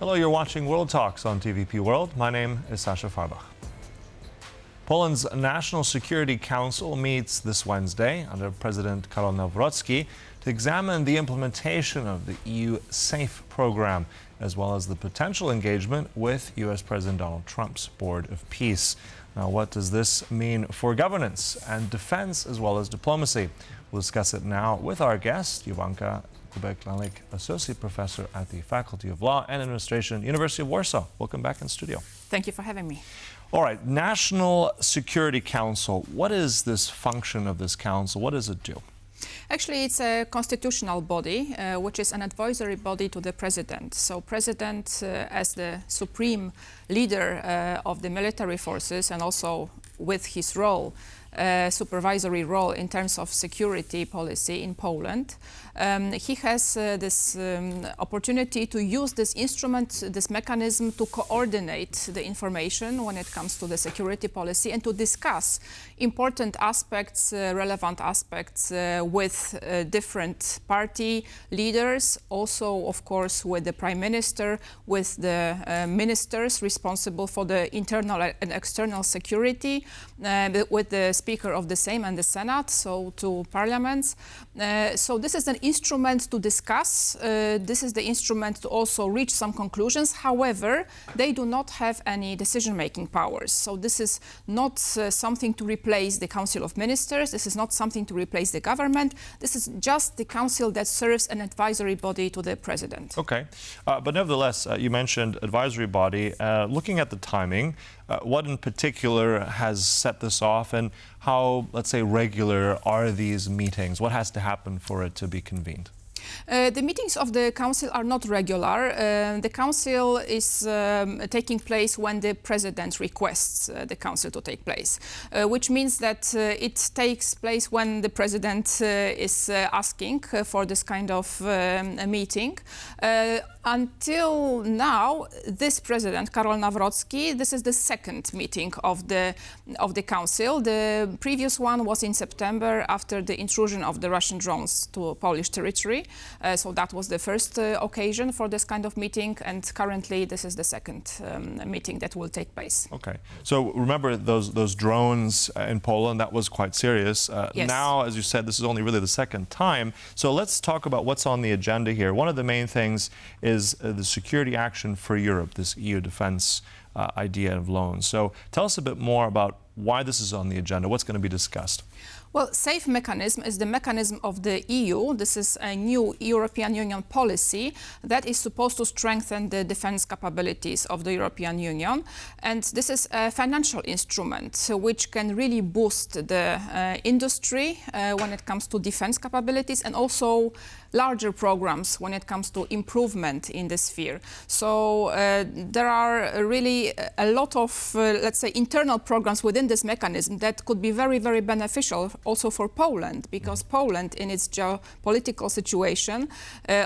Hello, you're watching World Talks on TVP World. My name is Sasha Farbach. Poland's National Security Council meets this Wednesday under President Karol Nawrocki to examine the implementation of the EU SAFE program, as well as the potential engagement with U.S. President Donald Trump's Board of Peace. Now, what does this mean for governance and defense, as well as diplomacy? We'll discuss it now with our guest, Jowanka Jakubek-Lalik, Associate Professor at the Faculty of Law and Administration, University of Warsaw. Welcome back in studio. Thank you for having me. All right, National Security Council. What is this function of this council? What does it do? Actually, it's a constitutional body, which is an advisory body to the president. So president, as the supreme leader of the military forces, and also with his role, supervisory role in terms of security policy in Poland, he has this opportunity to use this instrument, this mechanism, to coordinate the information when it comes to the security policy and to discuss important aspects, relevant aspects with different party leaders, also, of course, with the Prime Minister, with the ministers responsible for the internal and external security, with the Speaker of the Sejm and the Senate, so two parliaments. So this is an instrument to discuss. This is the instrument to also reach some conclusions. However, they do not have any decision-making powers. So this is not something to replace the Council of Ministers. This is not something to replace the government. This is just the council that serves an advisory body to the president. Okay, but nevertheless, you mentioned advisory body. Looking at the timing, what in particular has set this off, and how, let's say, regular are these meetings? What has to happen for it to be convened? The meetings of the council are not regular. The council is taking place when the president requests the council to take place, which means that it takes place when the president is asking for this kind of meeting. Until now, this president, Karol Nawrocki, this is the second meeting of the council. The previous one was in September after the intrusion of the Russian drones to Polish territory. So that was the first occasion for this kind of meeting, and currently this is the second meeting that will take place. Okay. So remember those drones in Poland, that was quite serious. Yes. Now, as you said, this is only really the second time. So let's talk about what's on the agenda here. One of the main things is the security action for Europe, this EU defense idea of loans. So tell us a bit more about why this is on the agenda, what's going to be discussed. Well, SAFE mechanism is the mechanism of the EU. This is a new European Union policy that is supposed to strengthen the defense capabilities of the European Union. And this is a financial instrument which can really boost the industry when it comes to defense capabilities, and also larger programs when it comes to improvement in the sphere. So there are really a lot of, let's say, internal programs within this mechanism that could be very, very beneficial also for Poland, because Poland, in its geopolitical situation,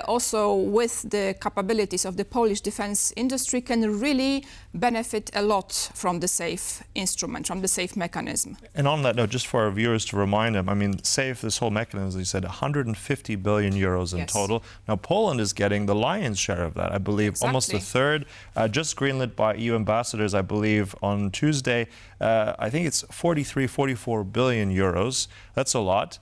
also with the capabilities of the Polish defense industry, can really benefit a lot from the SAFE instrument, from the SAFE mechanism. And on that note, just for our viewers to remind them, I mean, SAFE, this whole mechanism, as you said, 150 billion euros in total. Now, Poland is getting the lion's share of that, I believe, almost a third, just greenlit by EU ambassadors, I believe, on Tuesday. I think it's 44 billion euros. That's a lot.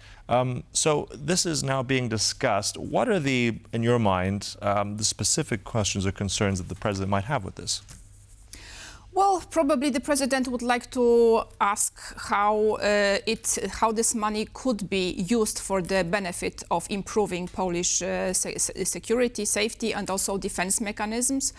So this is now being discussed. What are the, in your mind, the specific questions or concerns that the president might have with this? Well, probably the president would like to ask how this money could be used for the benefit of improving Polish security, safety, and also defense mechanisms.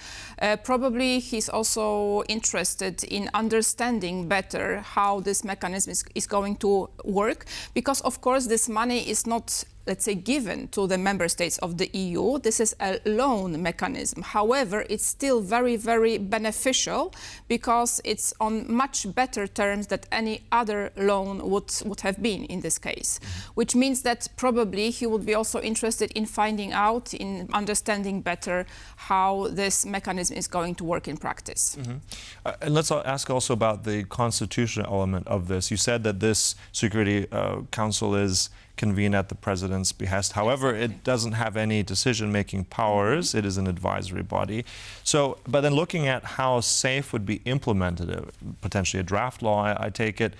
Probably he's also interested in understanding better how this mechanism is going to work, because, of course, this money is not, let's say, given to the member states of the EU. This is a loan mechanism. However, it's still very, very beneficial because it's on much better terms than any other loan would have been in this case, which means that probably he would be also interested in finding out, in understanding better how this mechanism is going to work in practice. And let's ask also about the constitutional element of this. You said that this Security Council is convene at the president's behest. However, it doesn't have any decision-making powers. It is an advisory body. So, but then looking at how SAFE would be implemented, potentially a draft law, I take it,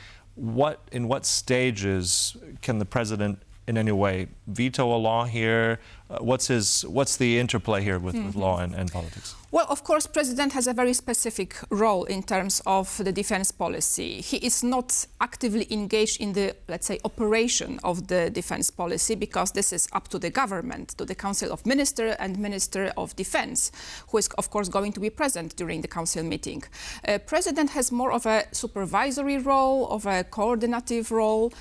in what stages can the president in any way veto a law here? What's the interplay here with law and politics? Well, of course, President has a very specific role in terms of the defense policy. He is not actively engaged in the, let's say, operation of the defense policy, because this is up to the government, to the Council of Ministers and Minister of Defense, who is, of course, going to be present during the Council meeting. President has more of a supervisory role, of a coordinative role.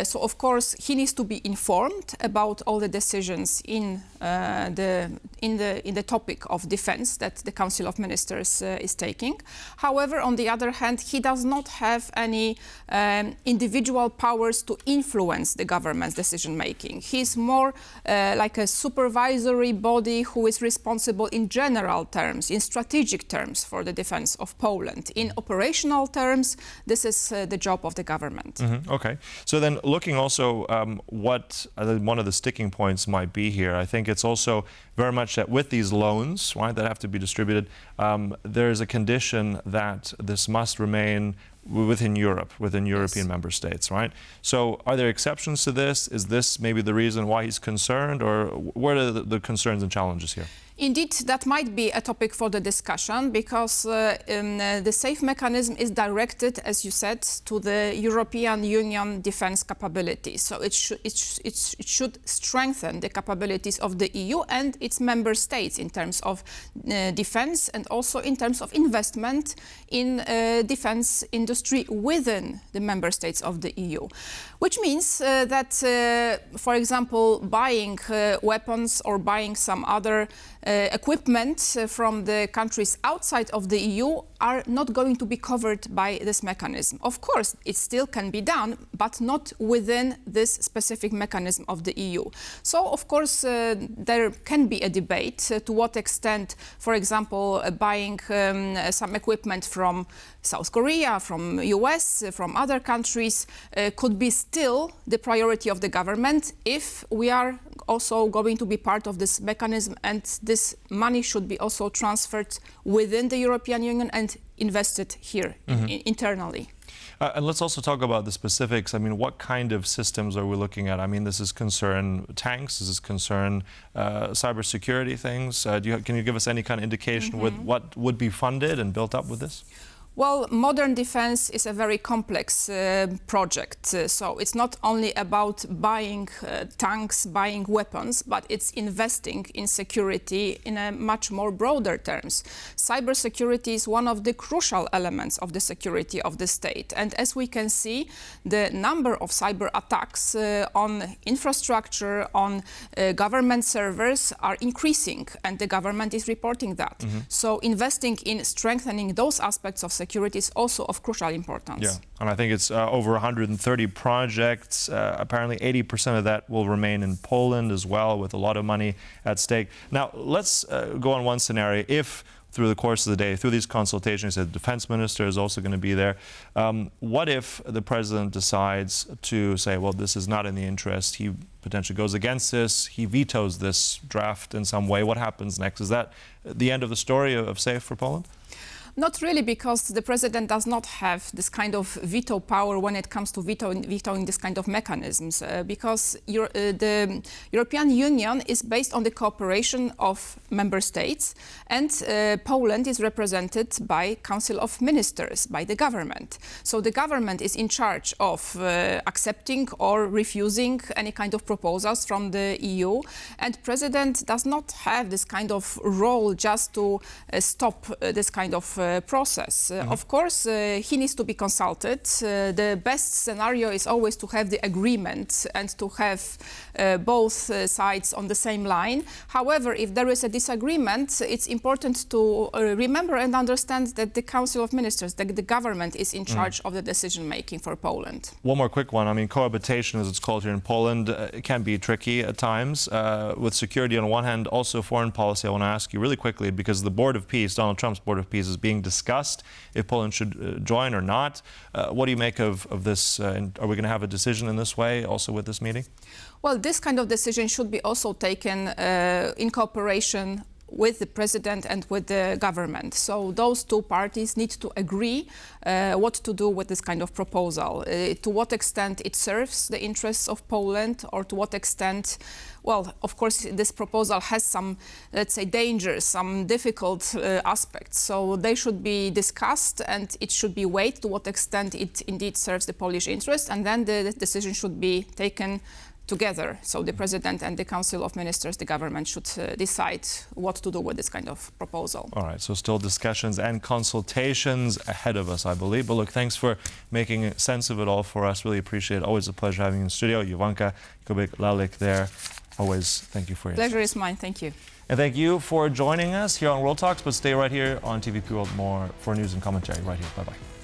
So, of course, he needs to be informed about all the decisions in the topic of defense that the Council of Ministers is taking. However, on the other hand, he does not have any individual powers to influence the government's decision-making. He's more like a supervisory body who is responsible in general terms, in strategic terms, for the defense of Poland. In operational terms, this is the job of the government. Okay. So then looking also what one of the sticking points might be here, I think it's also very much that with these loans, right, that have to be distributed, there is a condition that this must remain within Europe, within European member states, right? So are there exceptions to this? Is this maybe the reason why he's concerned, or what are the concerns and challenges here? Indeed, that might be a topic for the discussion, because the SAFE mechanism is directed, as you said, to the European Union defense capabilities. So it should strengthen the capabilities of the EU and its member states in terms of defense, and also in terms of investment in defense industry within the member states of the EU. Which means that, for example, buying weapons or buying some other equipment from the countries outside of the EU are not going to be covered by this mechanism. Of course, it still can be done, but not within this specific mechanism of the EU. So, of course, there can be a debate to what extent, for example, buying some equipment from South Korea, from US, from other countries, could be still the priority of the government if we are also going to be part of this mechanism, and this money should be also transferred within the European Union and invested here internally. And let's also talk about the specifics. I mean, what kind of systems are we looking at? I mean, does this concern tanks? Does this concern cybersecurity things? Can you give us any kind of indication with what would be funded and built up with this? Well, modern defense is a very complex project. So it's not only about buying tanks, buying weapons, but it's investing in security in a much more broader terms. Cybersecurity is one of the crucial elements of the security of the state. And as we can see, the number of cyber attacks on infrastructure, on government servers are increasing, and the government is reporting that. So investing in strengthening those aspects of security is also of crucial importance. Yeah, and I think it's over 130 projects. Apparently 80% of that will remain in Poland as well, with a lot of money at stake. Now, let's go on one scenario. If through the course of the day, through these consultations, the defense minister is also going to be there. What if the president decides to say, well, this is not in the interest, he potentially goes against this, he vetoes this draft in some way? What happens next? Is that the end of the story of SAFE for Poland? Not really, because the president does not have this kind of veto power when it comes to vetoing this kind of mechanisms, because the European Union is based on the cooperation of member states, and Poland is represented by Council of Ministers, by the government. So the government is in charge of accepting or refusing any kind of proposals from the EU, and president does not have this kind of role just to stop this kind of process. Of course, he needs to be consulted. The best scenario is always to have the agreement and to have both sides on the same line. However, if there is a disagreement, it's important to remember and understand that the Council of Ministers, the government, is in charge of the decision-making for Poland. One more quick one. I mean, cohabitation, as it's called here in Poland, it can be tricky at times. With security on one hand, also foreign policy, I want to ask you really quickly, because the Board of Peace, Donald Trump's Board of Peace, is being being discussed if Poland should join or not. What do you make of this? And are we going to have a decision in this way also with this meeting? Well, this kind of decision should be also taken in cooperation with the president and with the government. So those two parties need to agree what to do with this kind of proposal, to what extent it serves the interests of Poland, or to what extent, well, of course, this proposal has some, let's say, dangers, some difficult aspects. So they should be discussed, and it should be weighed to what extent it indeed serves the Polish interest, and then the decision should be taken together. So the President and the Council of Ministers, the government, should decide what to do with this kind of proposal. All right, so still discussions and consultations ahead of us, I believe. But look, thanks for making sense of it all for us. Really appreciate it. Always a pleasure having you in the studio. Jowanka Jakubek-Lalik there. Always thank you for your Pleasure is mine. Thank you. And thank you for joining us here on World Talks. But stay right here on TVP World more for news and commentary right here. Bye-bye.